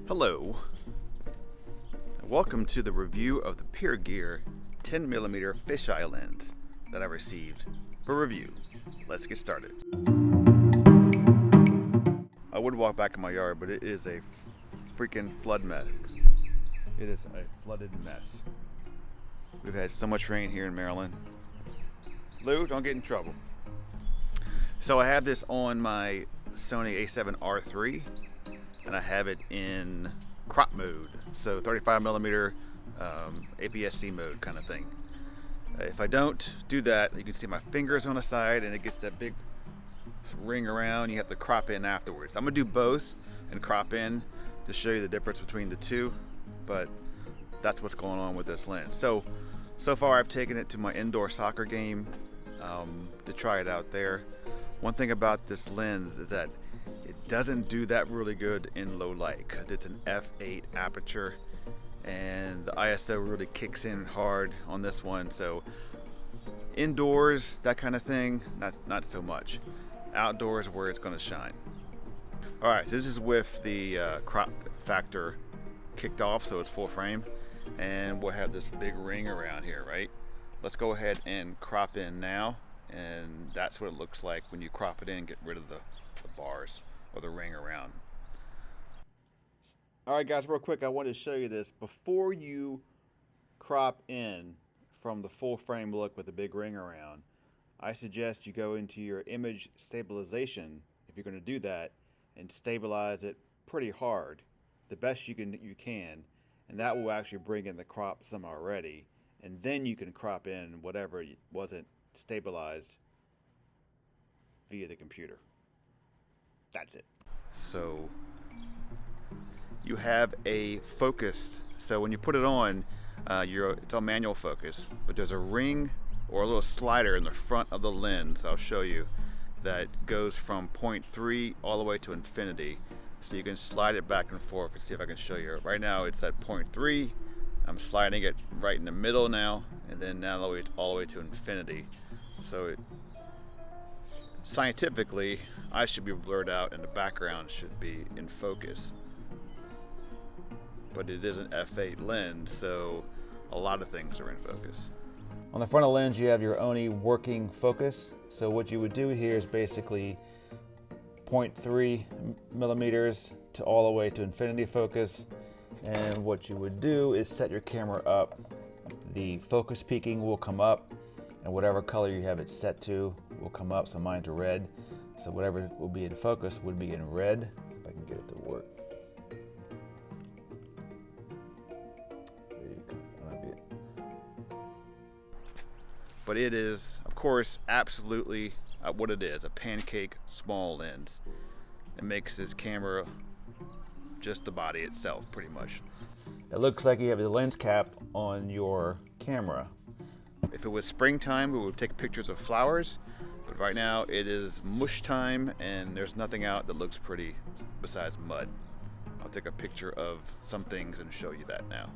Hello, and welcome to the review of the Pergear 10mm fisheye lens that I received for review. Let's get started. I would walk back in my yard, but it is a freaking flood mess. It is a flooded mess. We've had so much rain here in Maryland. Lou, don't get in trouble. So I have this on my Sony A7 III, and I have it in crop mode, so 35mm APS-C mode kind of thing. If I don't do that, you can see my fingers on the side and it gets that big ring around. You have to crop in afterwards. I'm gonna do both and crop in to show you the difference between the two, but that's what's going on with this lens. So far I've taken it to my indoor soccer game to try it out there. One thing about this lens is that it doesn't do that really good in low light. It's an F8 aperture and the ISO really kicks in hard on this one. So indoors, that kind of thing, not so much. Outdoors where it's gonna shine. All right, so this is with the crop factor kicked off, so it's full frame. And we'll have this big ring around here, right? Let's go ahead and crop in now. And that's what it looks like when you crop it in, get rid of the bars or the ring around. All right guys, real quick, I wanted to show you this. Before you crop in from the full frame look with the big ring around, I suggest you go into your image stabilization, if you're going to do that, and stabilize it pretty hard, the best you can, and that will actually bring in the crop some already, and then you can crop in whatever wasn't stabilized via the computer. That's it. So you have a focus. So when you put it on, it's on manual focus, but there's a ring or a little slider in the front of the lens, I'll show you, that goes from 0.3 all the way to infinity. So you can slide it back and forth and see if I can show you. Right now it's at 0.3. I'm sliding it right in the middle now, and then now it's all the way to infinity. So scientifically, I should be blurred out and the background should be in focus. But it is an F8 lens, so a lot of things are in focus. On the front of the lens, you have your Oni working focus. So what you would do here is basically 0.3 millimeters to all the way to infinity focus. And what you would do is set your camera up. The focus peaking will come up, and whatever color you have it set to will come up. So mine's red. So whatever will be in focus would be in red. If I can get it to work. But it is, of course, absolutely what it is, a pancake small lens. It makes this camera just the body itself, pretty much. It looks like you have the lens cap on your camera. If it was springtime, we would take pictures of flowers, but right now it is mush time and there's nothing out that looks pretty besides mud. I'll take a picture of some things and show you that now.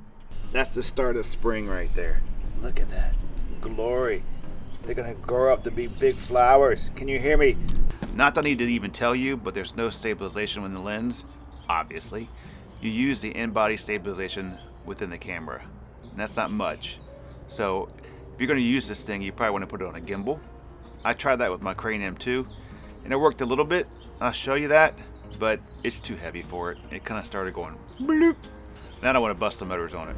That's the start of spring right there. Look at that. Glory. They're gonna grow up to be big flowers. Can you hear me? Not that I need to even tell you, but there's no stabilization in the lens, obviously. You use the in-body stabilization within the camera, and that's not much. So if you're gonna use this thing, you probably wanna put it on a gimbal. I tried that with my Crane M2, and it worked a little bit. I'll show you that, but it's too heavy for it. It kinda started going bloop. Now I don't wanna bust the motors on it.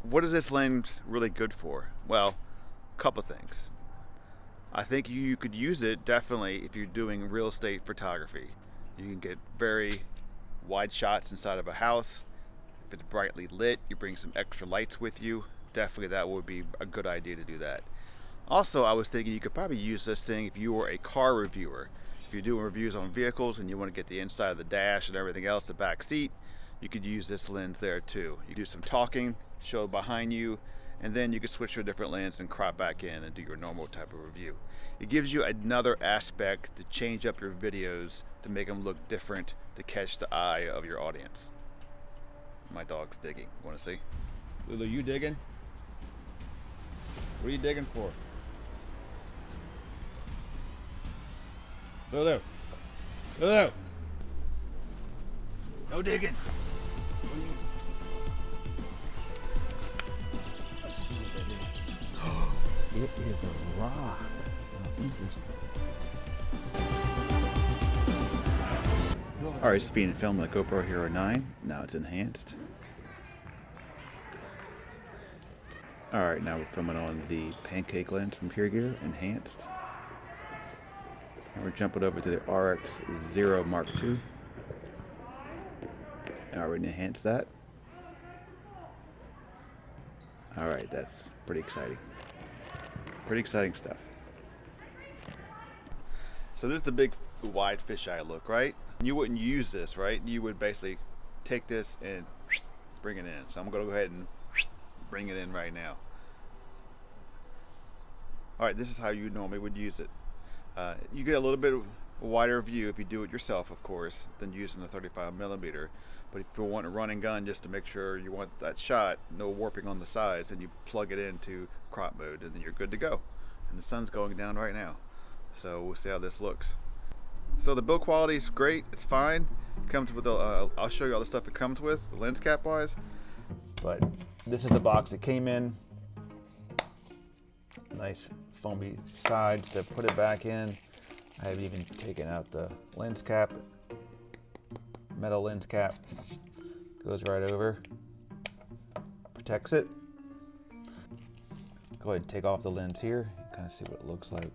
What is this lens really good for? Well, a couple things. I think you could use it definitely if you're doing real estate photography. You can get very wide shots inside of a house. If it's brightly lit, you bring some extra lights with you. Definitely that would be a good idea to do that. Also, I was thinking you could probably use this thing if you were a car reviewer. If you're doing reviews on vehicles and you want to get the inside of the dash and everything else, the back seat, you could use this lens there too. You do some talking, show behind you, and then you can switch to a different lens and crop back in and do your normal type of review. It gives you another aspect to change up your videos to make them look different, to catch the eye of your audience. My dog's digging. Want to see? Lulu, you digging? What are you digging for? Lulu! Lulu! No digging! Let's see what that is. It is a rock. Interesting. Alright, it's being filmed on the GoPro Hero 9. Now it's enhanced. Alright, now we're filming on the pancake lens from Pergear, enhanced. And we're jumping over to the RX0 Mark II. Now we're going to enhance that. Alright, that's pretty exciting. Pretty exciting stuff. So this is the big wide fisheye look, right? You wouldn't use this, right? You would basically take this and bring it in. So I'm going to go ahead and bring it in right now. Alright, this is how you normally would use it. You get a little bit of a wider view if you do it yourself, of course, than using the 35mm. But if you want a run and gun just to make sure you want that shot, no warping on the sides, then you plug it into crop mode and then you're good to go. And the sun's going down right now. So we'll see how this looks. So the build quality is great, it's fine. It comes with I'll show you all the stuff it comes with, the lens cap wise. But this is the box it came in. Nice foamy sides to put it back in. I have even taken out the lens cap, metal lens cap. Goes right over, protects it. Go ahead and take off the lens here, kind of see what it looks like.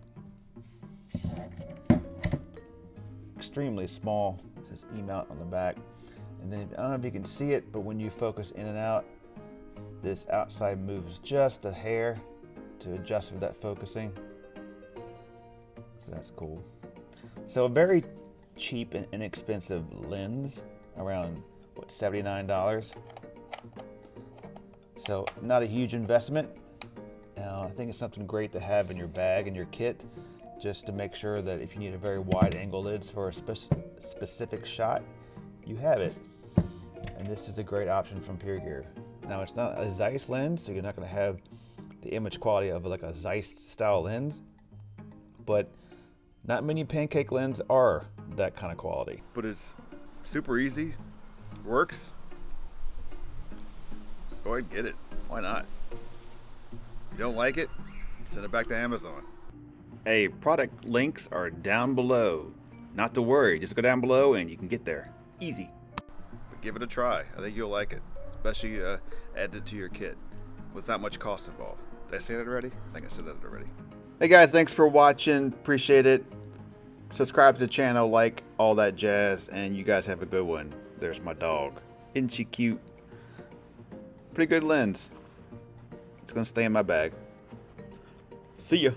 Extremely small. It says E-mount on the back. And then, I don't know if you can see it, but when you focus in and out, this outside moves just a hair to adjust for that focusing. So that's cool. So a very cheap and inexpensive lens, around what, $79. So not a huge investment. I think it's something great to have in your bag and your kit, just to make sure that if you need a very wide angle lens for a specific shot, you have it. And this is a great option from Pergear. Now it's not a Zeiss lens, so you're not going to have the image quality of like a Zeiss style lens, but not many pancake lenses are that kind of quality. But it's super easy, works. Go ahead and get it. Why not? If you don't like it, send it back to Amazon. Hey, product links are down below. Not to worry, just go down below and you can get there. Easy. But give it a try. I think you'll like it, especially add it to your kit with not much cost involved. Did I say that already? I think I said that already. Hey guys, thanks for watching. Appreciate it. Subscribe to the channel, like all that jazz, and you guys have a good one. There's my dog. Isn't she cute? Pretty good lens. It's gonna stay in my bag. See ya.